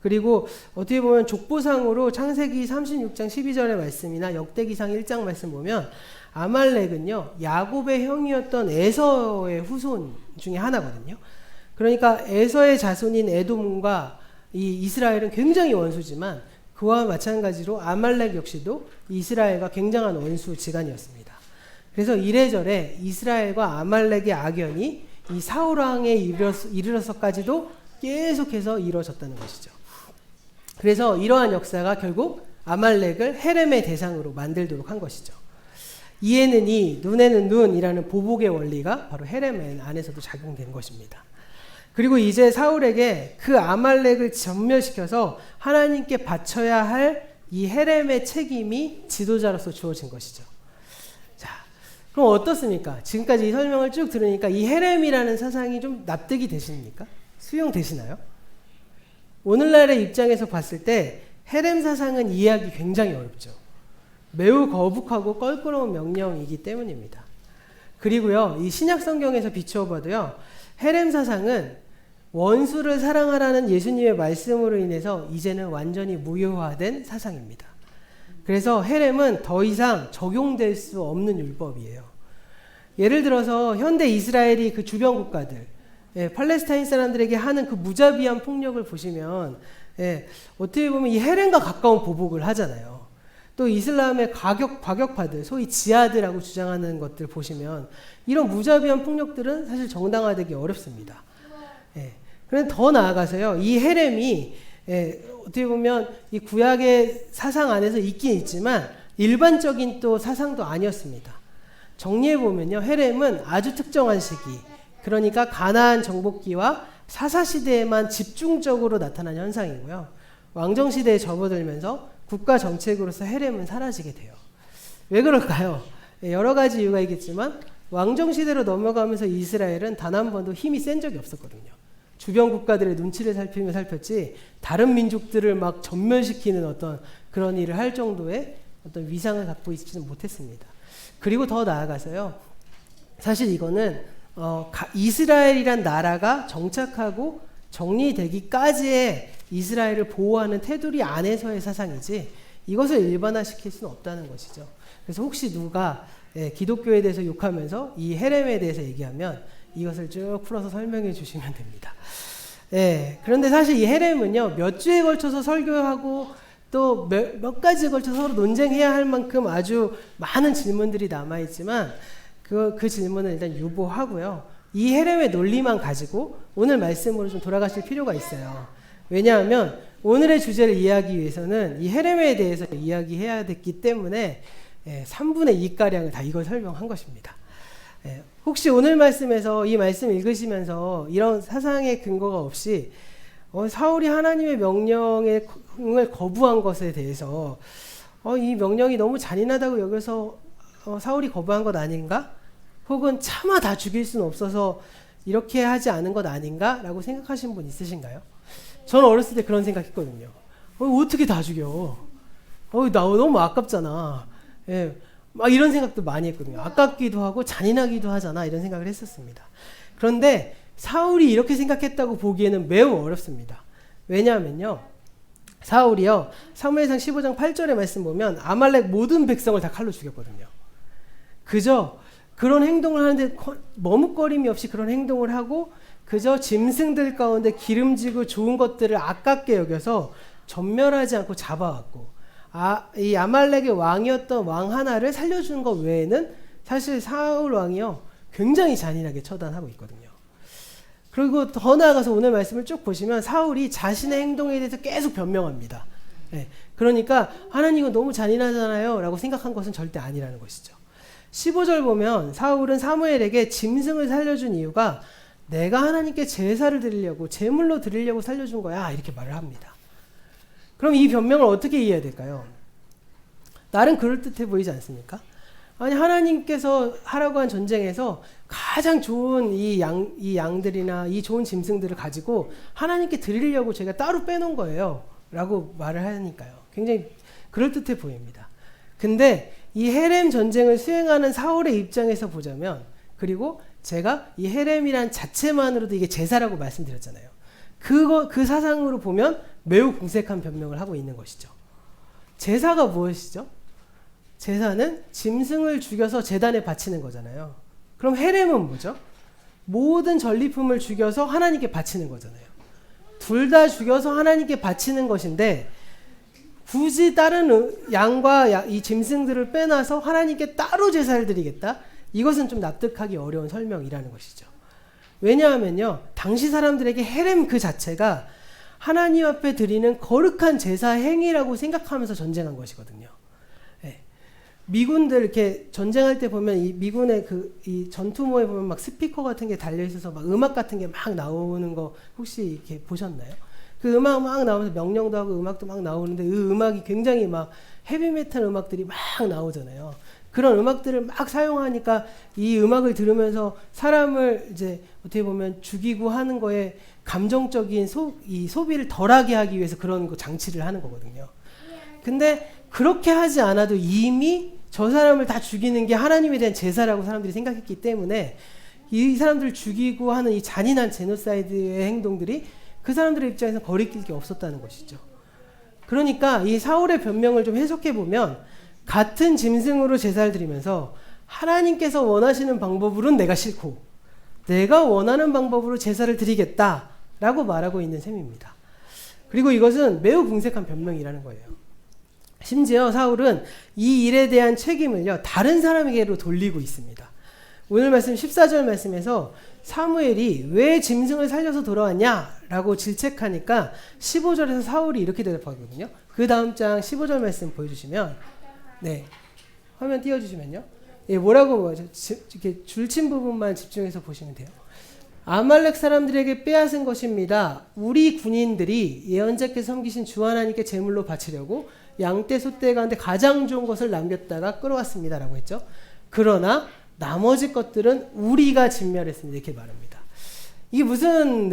그리고 어떻게 보면 족보상으로 창세기 36장 12절의 말씀이나 역대기상 1장 말씀 보면 아말렉은요 야곱의 형이었던 에서의 후손 중에 하나거든요. 그러니까 에서의 자손인 에돔과 이 이스라엘은 굉장히 원수지만 그와 마찬가지로 아말렉 역시도 이스라엘과 굉장한 원수 지간이었습니다. 그래서 이래저래 이스라엘과 아말렉의 악연이 이 사울 왕에 이르러서까지도 계속해서 이루어졌다는 것이죠. 그래서 이러한 역사가 결국 아말렉을 헤렘의 대상으로 만들도록 한 것이죠. 이에는 이, 눈에는 눈이라는 보복의 원리가 바로 헤렘 안에서도 작용된 것입니다. 그리고 이제 사울에게 그 아말렉을 전멸시켜서 하나님께 바쳐야 할 이 헤렘의 책임이 지도자로서 주어진 것이죠. 자, 그럼 어떻습니까? 지금까지 이 설명을 쭉 들으니까 이 헤렘이라는 사상이 좀 납득이 되십니까? 수용되시나요? 오늘날의 입장에서 봤을 때 헤렘 사상은 이해하기 굉장히 어렵죠. 매우 거북하고 껄끄러운 명령이기 때문입니다. 그리고요, 이 신약 성경에서 비추어 봐도요, 헤렘 사상은 원수를 사랑하라는 예수님의 말씀으로 인해서 이제는 완전히 무효화된 사상입니다. 그래서 헤렘은 더 이상 적용될 수 없는 율법이에요. 예를 들어서 현대 이스라엘이 그 주변 국가들, 팔레스타인 사람들에게 하는 그 무자비한 폭력을 보시면 어떻게 보면 이 헤렘과 가까운 보복을 하잖아요. 또 이슬람의 과격파들, 소위 지하드라고 주장하는 것들 보시면 이런 무자비한 폭력들은 사실 정당화되기 어렵습니다. 그런데 더 나아가서요, 이 헤렘이 어떻게 보면 이 구약의 사상 안에서 있긴 있지만 일반적인 또 사상도 아니었습니다. 정리해 보면요, 헤렘은 아주 특정한 시기, 그러니까 가나안 정복기와 사사 시대에만 집중적으로 나타난 현상이고요. 왕정 시대에 접어들면서 국가 정책으로서 헤렘은 사라지게 돼요. 왜 그럴까요? 여러 가지 이유가 있겠지만 왕정 시대로 넘어가면서 이스라엘은 단 한 번도 힘이 센 적이 없었거든요. 주변 국가들의 눈치를 살피며 살폈지 다른 민족들을 막 전멸시키는 어떤 그런 일을 할 정도의 어떤 위상을 갖고 있지는 못했습니다. 그리고 더 나아가서요, 사실 이거는 이스라엘이란 나라가 정착하고 정리되기까지의 이스라엘을 보호하는 테두리 안에서의 사상이지 이것을 일반화시킬 수는 없다는 것이죠. 그래서 혹시 누가 기독교에 대해서 욕하면서 이 헤렘에 대해서 얘기하면 이것을 쭉 풀어서 설명해 주시면 됩니다. 그런데 사실 이 헤렘은요, 몇 주에 걸쳐서 설교하고 또 몇 가지에 걸쳐서 서로 논쟁해야 할 만큼 아주 많은 질문들이 남아있지만 그 질문은 일단 유보하고요. 이 헤렘의 논리만 가지고 오늘 말씀으로 좀 돌아가실 필요가 있어요. 왜냐하면 오늘의 주제를 이해하기 위해서는 이 헤렘에 대해서 이야기해야 됐기 때문에 3분의 2가량을 다 이걸 설명한 것입니다. 혹시 오늘 말씀에서 이 말씀 읽으시면서 이런 사상의 근거가 없이 사울이 하나님의 명령을 거부한 것에 대해서 이 명령이 너무 잔인하다고 여겨서 사울이 거부한 것 아닌가? 혹은 차마 다 죽일 수는 없어서 이렇게 하지 않은 것 아닌가? 라고 생각하신 분 있으신가요? 저는 어렸을 때 그런 생각했거든요. 어떻게 다 죽여? 나 너무 아깝잖아. 막 이런 생각도 많이 했거든요. 아깝기도 하고 잔인하기도 하잖아, 이런 생각을 했었습니다. 그런데 사울이 이렇게 생각했다고 보기에는 매우 어렵습니다. 왜냐하면요, 사울이요, 사무엘상 15장 8절의 말씀 보면 아말렉 모든 백성을 다 칼로 죽였거든요. 그저 그런 행동을 하는데 머뭇거림이 없이 그런 행동을 하고 그저 짐승들 가운데 기름지고 좋은 것들을 아깝게 여겨서 전멸하지 않고 잡아왔고, 이 아말렉의 왕이었던 왕 하나를 살려주는 것 외에는 사실 사울 왕이요 굉장히 잔인하게 처단하고 있거든요. 그리고 더 나아가서 오늘 말씀을 쭉 보시면 사울이 자신의 행동에 대해서 계속 변명합니다. 네, 그러니까 하나님 이거 너무 잔인하잖아요 라고 생각한 것은 절대 아니라는 것이죠. 15절 보면 사울은 사무엘에게 짐승을 살려준 이유가 내가 하나님께 제사를 드리려고 제물로 드리려고 살려준 거야 이렇게 말을 합니다. 그럼 이 변명을 어떻게 이해해야 될까요? 나름 그럴듯해 보이지 않습니까? 아니 하나님께서 하라고 한 전쟁에서 가장 좋은 이 양들이나 이 좋은 짐승들을 가지고 하나님께 드리려고 제가 따로 빼놓은 거예요 라고 말을 하니까요. 굉장히 그럴듯해 보입니다. 근데 이 헤렘 전쟁을 수행하는 사울의 입장에서 보자면, 그리고 제가 이 헤렘이란 자체만으로도 이게 제사라고 말씀드렸잖아요. 그 사상으로 보면 매우 궁색한 변명을 하고 있는 것이죠. 제사가 무엇이죠? 제사는 짐승을 죽여서 제단에 바치는 거잖아요. 그럼 헤렘은 뭐죠? 모든 전리품을 죽여서 하나님께 바치는 거잖아요. 둘 다 죽여서 하나님께 바치는 것인데 굳이 다른 양과 이 짐승들을 빼놔서 하나님께 따로 제사를 드리겠다? 이것은 좀 납득하기 어려운 설명이라는 것이죠. 왜냐하면요, 당시 사람들에게 헤렘 그 자체가 하나님 앞에 드리는 거룩한 제사 행위라고 생각하면서 전쟁한 것이거든요. 네. 미군들 이렇게 전쟁할 때 보면 이 미군의 이 전투모에 보면 막 스피커 같은 게 달려 있어서 막 음악 같은 게 막 나오는 거 혹시 이렇게 보셨나요? 그 음악 막 나오면서 명령도 하고 음악도 막 나오는데 그 음악이 굉장히 막 헤비메탈 음악들이 막 나오잖아요. 그런 음악들을 막 사용하니까 이 음악을 들으면서 사람을 이제 어떻게 보면 죽이고 하는 거에 감정적인 이 소비를 덜하게 하기 위해서 그런 거 장치를 하는 거거든요. 근데 그렇게 하지 않아도 이미 저 사람을 다 죽이는 게 하나님에 대한 제사라고 사람들이 생각했기 때문에 이 사람들을 죽이고 하는 이 잔인한 제노사이드의 행동들이 그 사람들의 입장에서 거리낄 게 없었다는 것이죠. 그러니까 이 사울의 변명을 좀 해석해 보면 같은 짐승으로 제사를 드리면서 하나님께서 원하시는 방법으로는 내가 싫고 내가 원하는 방법으로 제사를 드리겠다라고 말하고 있는 셈입니다. 그리고 이것은 매우 궁색한 변명이라는 거예요. 심지어 사울은 이 일에 대한 책임을요 다른 사람에게로 돌리고 있습니다. 오늘 말씀 14절 말씀에서 사무엘이 왜 짐승을 살려서 돌아왔냐라고 질책하니까 15절에서 사울이 이렇게 대답하거든요. 그 다음 장 15절 말씀 보여주시면, 네, 화면 띄워주시면요. 예, 뭐라고 이렇게 줄친 부분만 집중해서 보시면 돼요. 아말렉 사람들에게 빼앗은 것입니다. 우리 군인들이 예언자께서 섬기신 주 하나님께 제물로 바치려고 양떼 소떼 가운데 가장 좋은 것을 남겼다가 끌어왔습니다 라고 했죠. 그러나 나머지 것들은 우리가 진멸했습니다 이렇게 말합니다. 이게 무슨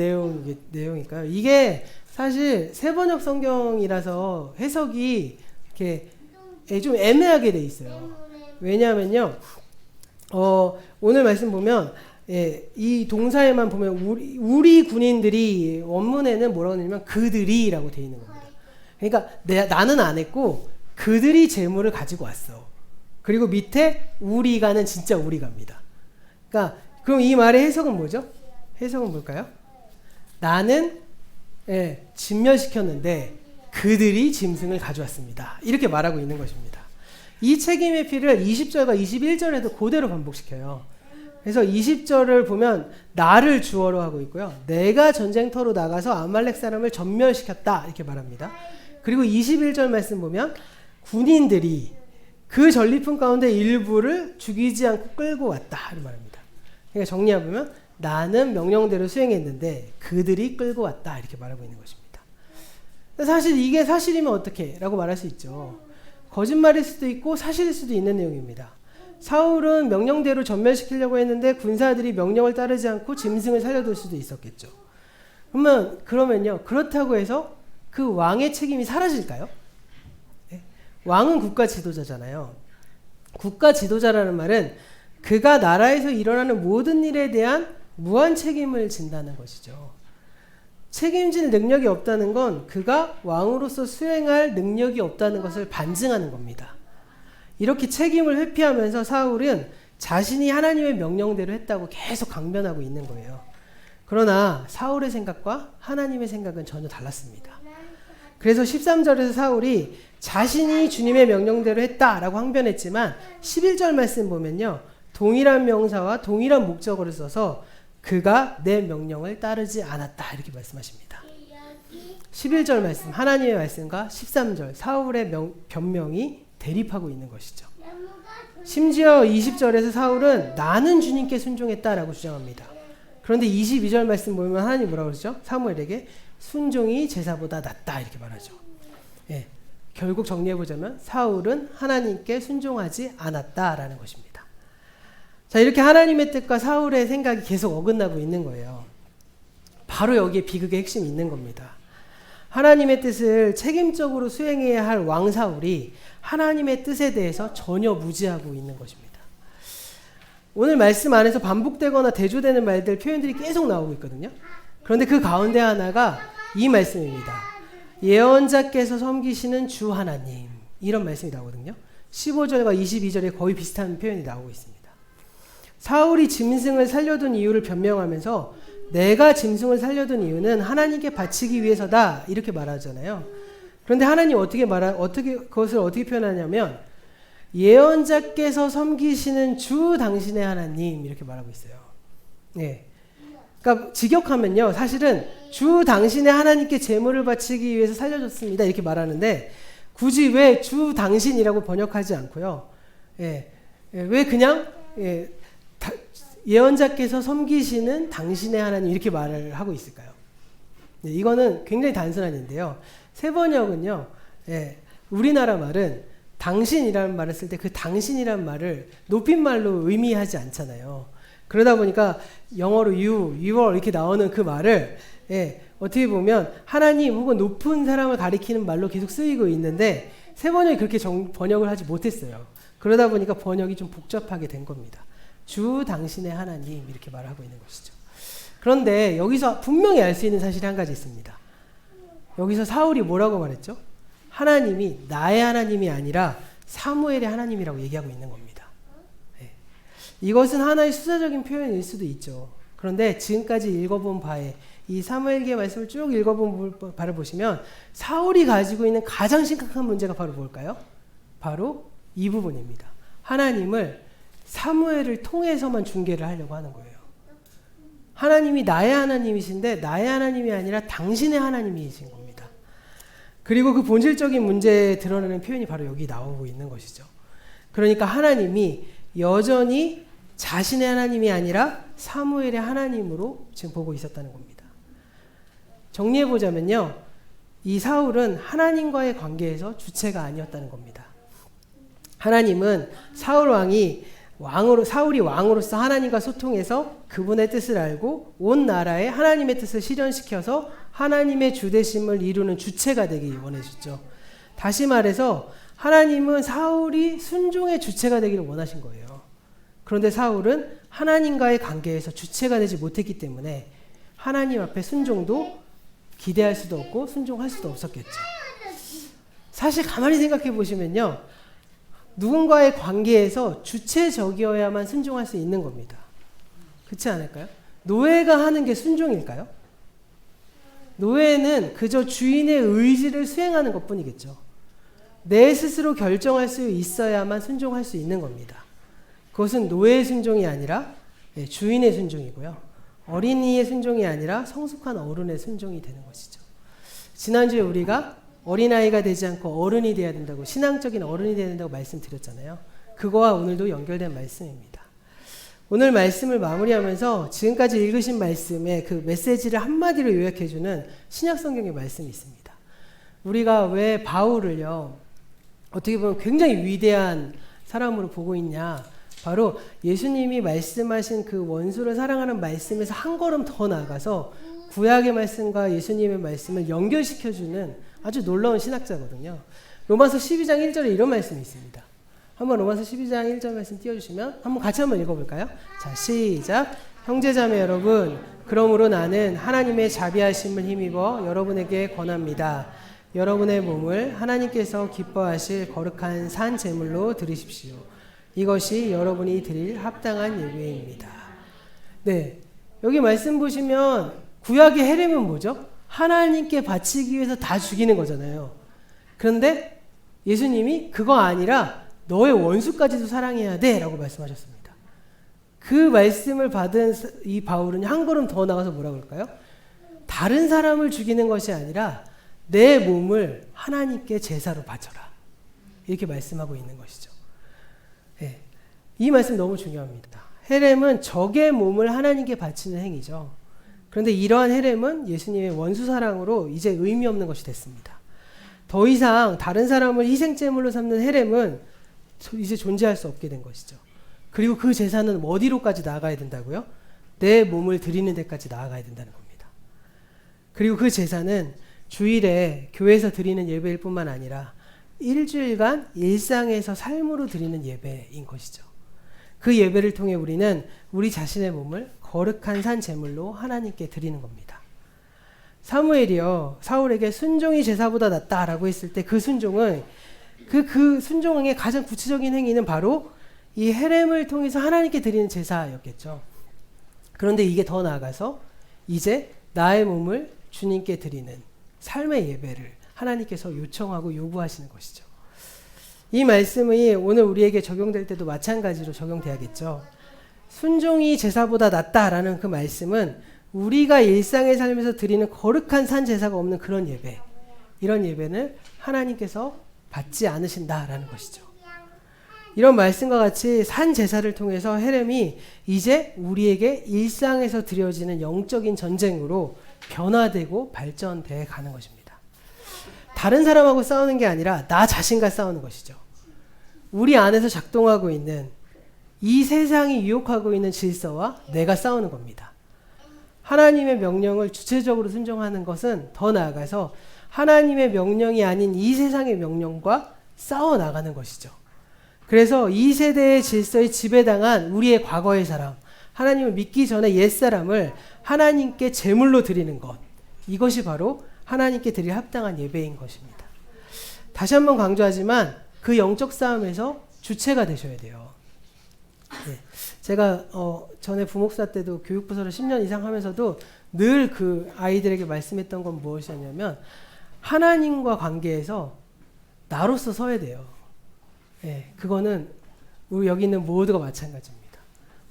내용일까요? 이게 사실 세번역 성경이라서 해석이 이렇게 좀 애매하게 돼 있어요. 왜냐하면요, 오늘 말씀 보면 이 동사에만 보면 우리 군인들이 원문에는 뭐라고 하냐면 그들이라고 돼 있는 겁니다. 그러니까 나는 안 했고 그들이 재물을 가지고 왔어. 그리고 밑에 우리가는 진짜 우리가입니다. 그러니까 그럼 이 말의 해석은 뭐죠? 해석은 뭘까요? 나는 진멸시켰는데 그들이 짐승을 가져왔습니다. 이렇게 말하고 있는 것입니다. 이 책임의 피를 20절과 21절에도 그대로 반복시켜요. 그래서 20절을 보면 나를 주어로 하고 있고요. 내가 전쟁터로 나가서 아말렉 사람을 전멸시켰다 이렇게 말합니다. 그리고 21절 말씀 보면 군인들이 그 전리품 가운데 일부를 죽이지 않고 끌고 왔다 이렇게 말합니다. 그러니까 정리해보면 나는 명령대로 수행했는데 그들이 끌고 왔다 이렇게 말하고 있는 것입니다. 사실 이게 사실이면 어떻게 라고 말할 수 있죠. 거짓말일 수도 있고 사실일 수도 있는 내용입니다. 사울은 명령대로 전멸시키려고 했는데 군사들이 명령을 따르지 않고 짐승을 살려둘 수도 있었겠죠. 그러면요, 그렇다고 해서 그 왕의 책임이 사라질까요? 네. 왕은 국가 지도자잖아요. 국가 지도자라는 말은 그가 나라에서 일어나는 모든 일에 대한 무한 책임을 진다는 것이죠. 책임질 능력이 없다는 건 그가 왕으로서 수행할 능력이 없다는 것을 반증하는 겁니다. 이렇게 책임을 회피하면서 사울은 자신이 하나님의 명령대로 했다고 계속 강변하고 있는 거예요. 그러나 사울의 생각과 하나님의 생각은 전혀 달랐습니다. 그래서 13절에서 사울이 자신이 주님의 명령대로 했다라고 항변했지만 11절 말씀 보면요. 동일한 명사와 동일한 목적어를 써서 그가 내 명령을 따르지 않았다 이렇게 말씀하십니다. 11절 말씀 하나님의 말씀과 13절 사울의 변명이 대립하고 있는 것이죠. 심지어 20절에서 사울은 나는 주님께 순종했다라고 주장합니다. 그런데 22절 말씀 보면 하나님 뭐라고 그러죠? 사무엘에게 순종이 제사보다 낫다 이렇게 말하죠. 예, 결국 정리해보자면 사울은 하나님께 순종하지 않았다라는 것입니다. 자, 이렇게 하나님의 뜻과 사울의 생각이 계속 어긋나고 있는 거예요. 바로 여기에 비극의 핵심이 있는 겁니다. 하나님의 뜻을 책임적으로 수행해야 할 왕 사울이 하나님의 뜻에 대해서 전혀 무지하고 있는 것입니다. 오늘 말씀 안에서 반복되거나 대조되는 말들, 표현들이 계속 나오고 있거든요. 그런데 그 가운데 하나가 이 말씀입니다. 예언자께서 섬기시는 주 하나님, 이런 말씀이 나오거든요. 15절과 22절에 거의 비슷한 표현이 나오고 있습니다. 사울이 짐승을 살려둔 이유를 변명하면서 내가 짐승을 살려둔 이유는 하나님께 바치기 위해서다 이렇게 말하잖아요. 그런데 하나님 그것을 어떻게 표현하냐면 예언자께서 섬기시는 주 당신의 하나님 이렇게 말하고 있어요. 네. 그러니까 직역하면요, 사실은 주 당신의 하나님께 제물을 바치기 위해서 살려줬습니다 이렇게 말하는데 굳이 왜 주 당신이라고 번역하지 않고요, 왜 그냥 예언자께서 섬기시는 당신의 하나님 이렇게 말을 하고 있을까요? 네, 이거는 굉장히 단순한 일인데요. 세 번역은요, 우리나라 말은 당신이라는 말을 쓸 때 그 당신이라는 말을 높임말로 의미하지 않잖아요. 그러다 보니까 영어로 you, your 이렇게 나오는 그 말을 어떻게 보면 하나님 혹은 높은 사람을 가리키는 말로 계속 쓰이고 있는데 세 번역이 그렇게 번역을 하지 못했어요. 그러다 보니까 번역이 좀 복잡하게 된 겁니다. 주 당신의 하나님 이렇게 말하고 있는 것이죠. 그런데 여기서 분명히 알 수 있는 사실이 한 가지 있습니다. 여기서 사울이 뭐라고 말했죠? 하나님이 나의 하나님이 아니라 사무엘의 하나님이라고 얘기하고 있는 겁니다. 이것은 하나의 수사적인 표현일 수도 있죠. 그런데 지금까지 읽어본 바에 이 사무엘기의 말씀을 쭉 읽어본 바를 보시면 사울이 가지고 있는 가장 심각한 문제가 바로 뭘까요? 바로 이 부분입니다. 하나님을 사무엘을 통해서만 중계를 하려고 하는 거예요. 하나님이 나의 하나님이신데 나의 하나님이 아니라 당신의 하나님이신 겁니다. 그리고 그 본질적인 문제에 드러나는 표현이 바로 여기 나오고 있는 것이죠. 그러니까 하나님이 여전히 자신의 하나님이 아니라 사무엘의 하나님으로 지금 보고 있었다는 겁니다. 정리해보자면요, 이 사울은 하나님과의 관계에서 주체가 아니었다는 겁니다. 하나님은 사울이 왕으로서 하나님과 소통해서 그분의 뜻을 알고 온 나라에 하나님의 뜻을 실현시켜서 하나님의 주되심을 이루는 주체가 되기 원하셨죠. 다시 말해서 하나님은 사울이 순종의 주체가 되기를 원하신 거예요. 그런데 사울은 하나님과의 관계에서 주체가 되지 못했기 때문에 하나님 앞에 순종도 기대할 수도 없고 순종할 수도 없었겠죠. 사실 가만히 생각해 보시면요, 누군가의 관계에서 주체적이어야만 순종할 수 있는 겁니다. 그렇지 않을까요? 노예가 하는 게 순종일까요? 노예는 그저 주인의 의지를 수행하는 것뿐이겠죠. 내 스스로 결정할 수 있어야만 순종할 수 있는 겁니다. 그것은 노예의 순종이 아니라 주인의 순종이고요. 어린이의 순종이 아니라 성숙한 어른의 순종이 되는 것이죠. 지난주에 우리가 어린아이가 되지 않고 어른이 돼야 된다고, 신앙적인 어른이 돼야 된다고 말씀드렸잖아요. 그거와 오늘도 연결된 말씀입니다. 오늘 말씀을 마무리하면서 지금까지 읽으신 말씀의 그 메시지를 한마디로 요약해주는 신약성경의 말씀이 있습니다. 우리가 왜 바울을요, 어떻게 보면 굉장히 위대한 사람으로 보고 있냐, 바로 예수님이 말씀하신 그 원수를 사랑하는 말씀에서 한 걸음 더 나아가서 구약의 말씀과 예수님의 말씀을 연결시켜주는 아주 놀라운 신학자거든요. 로마서 12장 1절에 이런 말씀이 있습니다. 한번 로마서 12장 1절 말씀 띄워주시면 한번 같이 한번 읽어볼까요? 자, 시작. 형제자매 여러분, 그러므로 나는 하나님의 자비하심을 힘입어 여러분에게 권합니다. 여러분의 몸을 하나님께서 기뻐하실 거룩한 산 제물로 드리십시오. 이것이 여러분이 드릴 합당한 예배입니다. 네, 여기 말씀 보시면 구약의 헤렘은 뭐죠? 하나님께 바치기 위해서 다 죽이는 거잖아요. 그런데 예수님이 그거 아니라 너의 원수까지도 사랑해야 돼 라고 말씀하셨습니다. 그 말씀을 받은 이 바울은 한 걸음 더 나가서 뭐라고 할까요? 다른 사람을 죽이는 것이 아니라 내 몸을 하나님께 제사로 바쳐라. 이렇게 말씀하고 있는 것이죠. 네. 이 말씀 너무 중요합니다. 헤렘은 적의 몸을 하나님께 바치는 행위죠. 그런데 이러한 헤렘은 예수님의 원수 사랑으로 이제 의미 없는 것이 됐습니다. 더 이상 다른 사람을 희생제물로 삼는 헤렘은 이제 존재할 수 없게 된 것이죠. 그리고 그 제사는 어디로까지 나아가야 된다고요? 내 몸을 드리는 데까지 나아가야 된다는 겁니다. 그리고 그 제사는 주일에 교회에서 드리는 예배일 뿐만 아니라 일주일간 일상에서 삶으로 드리는 예배인 것이죠. 그 예배를 통해 우리는 우리 자신의 몸을 거룩한 산 제물로 하나님께 드리는 겁니다. 사무엘이요, 사울에게 순종이 제사보다 낫다라고 했을 때 그 순종은 그 순종의 가장 구체적인 행위는 바로 이 헤렘을 통해서 하나님께 드리는 제사였겠죠. 그런데 이게 더 나아가서 이제 나의 몸을 주님께 드리는 삶의 예배를 하나님께서 요청하고 요구하시는 것이죠. 이 말씀이 오늘 우리에게 적용될 때도 마찬가지로 적용돼야겠죠. 순종이 제사보다 낫다라는 그 말씀은 우리가 일상의 삶에서 드리는 거룩한 산 제사가 없는 그런 예배, 이런 예배는 하나님께서 받지 않으신다라는 것이죠. 이런 말씀과 같이 산 제사를 통해서 헤렘이 이제 우리에게 일상에서 드려지는 영적인 전쟁으로 변화되고 발전돼 가는 것입니다. 다른 사람하고 싸우는 게 아니라 나 자신과 싸우는 것이죠. 우리 안에서 작동하고 있는 이 세상이 유혹하고 있는 질서와 내가 싸우는 겁니다. 하나님의 명령을 주체적으로 순종하는 것은 더 나아가서 하나님의 명령이 아닌 이 세상의 명령과 싸워 나가는 것이죠. 그래서 이 세대의 질서에 지배당한 우리의 과거의 사람, 하나님을 믿기 전에 옛사람을 하나님께 제물로 드리는 것, 이것이 바로 하나님께 드릴 합당한 예배인 것입니다. 다시 한번 강조하지만 그 영적 싸움에서 주체가 되셔야 돼요. 네. 제가 전에 부목사 때도 교육부서를 10년 이상 하면서도 늘 그 아이들에게 말씀했던 건 무엇이었냐면 하나님과 관계에서 나로서 서야 돼요. 네. 그거는 우리 여기 있는 모두가 마찬가지입니다.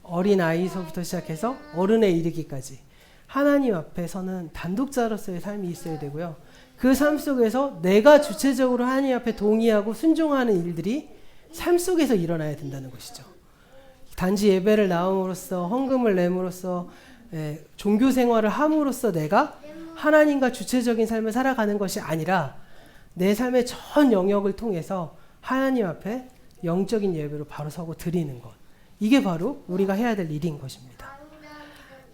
어린 아이서부터 시작해서 어른에 이르기까지 하나님 앞에 서는 단독자로서의 삶이 있어야 되고요. 그 삶 속에서 내가 주체적으로 하나님 앞에 동의하고 순종하는 일들이 삶 속에서 일어나야 된다는 것이죠. 단지 예배를 나옴으로써 헌금을 내므로써 종교 생활을 함으로써 내가 하나님과 주체적인 삶을 살아가는 것이 아니라 내 삶의 전 영역을 통해서 하나님 앞에 영적인 예배로 바로 서고 드리는 것, 이게 바로 우리가 해야 될 일인 것입니다.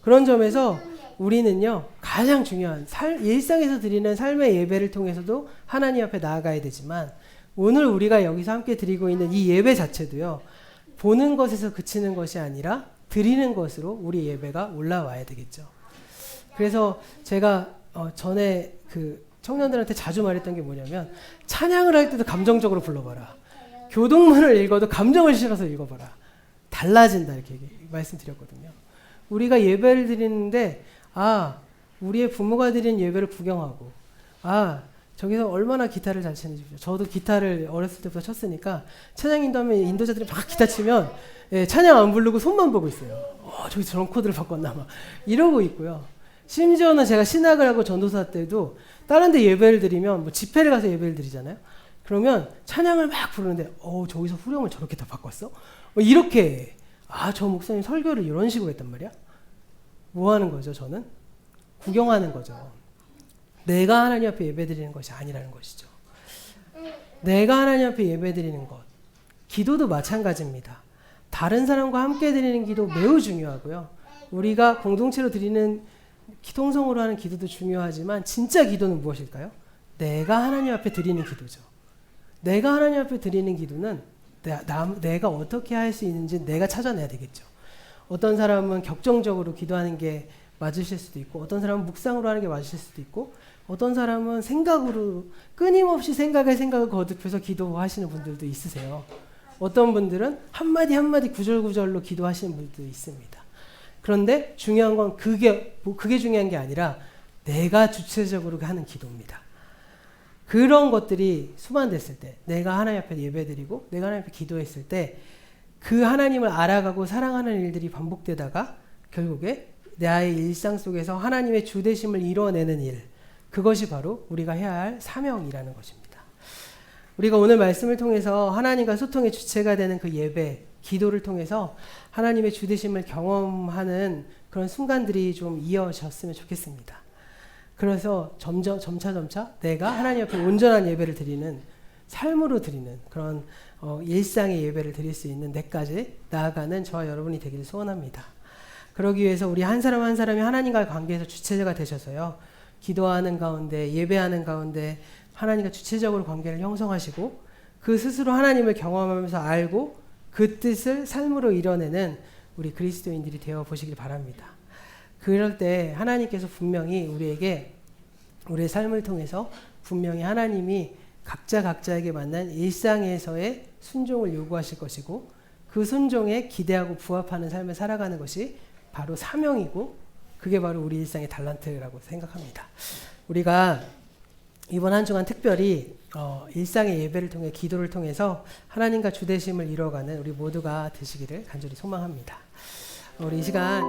그런 점에서 우리는요, 가장 중요한 일상에서 드리는 삶의 예배를 통해서도 하나님 앞에 나아가야 되지만 오늘 우리가 여기서 함께 드리고 있는 이 예배 자체도요, 보는 것에서 그치는 것이 아니라 드리는 것으로 우리 예배가 올라와야 되겠죠. 그래서 제가 전에 그 청년들한테 자주 말했던 게 뭐냐면 찬양을 할 때도 감정적으로 불러봐라. 교동문을 읽어도 감정을 실어서 읽어봐라. 달라진다, 이렇게 말씀드렸거든요. 우리가 예배를 드리는데 우리의 부모가 드리는 예배를 구경하고 저기서 얼마나 기타를 잘 치는지. 저도 기타를 어렸을 때부터 쳤으니까 찬양 인도하면 인도자들이 막 기타 치면 찬양 안 부르고 손만 보고 있어요. 저기서 저런 코드를 바꿨나 막 이러고 있고요. 심지어는 제가 신학을 하고 전도사 때도 다른 데 예배를 드리면 뭐 집회를 가서 예배를 드리잖아요. 그러면 찬양을 막 부르는데 저기서 후렴을 저렇게 다 바꿨어? 이렇게 저 목사님 설교를 이런 식으로 했단 말이야? 뭐 하는 거죠, 저는? 구경하는 거죠. 내가 하나님 앞에 예배드리는 것이 아니라는 것이죠. 내가 하나님 앞에 예배드리는 것, 기도도 마찬가지입니다. 다른 사람과 함께 드리는 기도 매우 중요하고요. 우리가 공동체로 드리는 기통성으로 하는 기도도 중요하지만 진짜 기도는 무엇일까요? 내가 하나님 앞에 드리는 기도죠. 내가 하나님 앞에 드리는 기도는 내가 어떻게 할 수 있는지 내가 찾아내야 되겠죠. 어떤 사람은 격정적으로 기도하는 게 맞으실 수도 있고, 어떤 사람은 묵상으로 하는 게 맞으실 수도 있고, 어떤 사람은 생각으로 끊임없이 생각을 거듭해서 기도하시는 분들도 있으세요. 어떤 분들은 한마디 한마디 구절구절로 기도하시는 분들도 있습니다. 그런데 중요한 건 그게 중요한 게 아니라 내가 주체적으로 하는 기도입니다. 그런 것들이 수반됐을 때, 내가 하나님 앞에 예배드리고 내가 하나님 앞에 기도했을 때 그 하나님을 알아가고 사랑하는 일들이 반복되다가 결국에 나의 일상 속에서 하나님의 주되심을 이뤄내는 일, 그것이 바로 우리가 해야 할 사명이라는 것입니다. 우리가 오늘 말씀을 통해서 하나님과 소통의 주체가 되는 그 예배, 기도를 통해서 하나님의 주되심을 경험하는 그런 순간들이 좀 이어졌으면 좋겠습니다. 그래서 점차 내가 하나님 앞에 온전한 예배를 드리는, 삶으로 드리는 그런 일상의 예배를 드릴 수 있는 데까지 나아가는 저와 여러분이 되기를 소원합니다. 그러기 위해서 우리 한 사람 한 사람이 하나님과의 관계에서 주체자가 되셔서요, 기도하는 가운데, 예배하는 가운데 하나님과 주체적으로 관계를 형성하시고 그 스스로 하나님을 경험하면서 알고 그 뜻을 삶으로 이뤄내는 우리 그리스도인들이 되어 보시길 바랍니다. 그럴 때 하나님께서 분명히 우리에게, 우리의 삶을 통해서 분명히 하나님이 각자에게 만난 일상에서의 순종을 요구하실 것이고, 그 순종에 기대하고 부합하는 삶을 살아가는 것이 바로 사명이고, 그게 바로 우리 일상의 달란트라고 생각합니다. 우리가 이번 한 주간 특별히 일상의 예배를 통해, 기도를 통해서 하나님과 주되심을 이루어가는 우리 모두가 되시기를 간절히 소망합니다. 우리 이 시간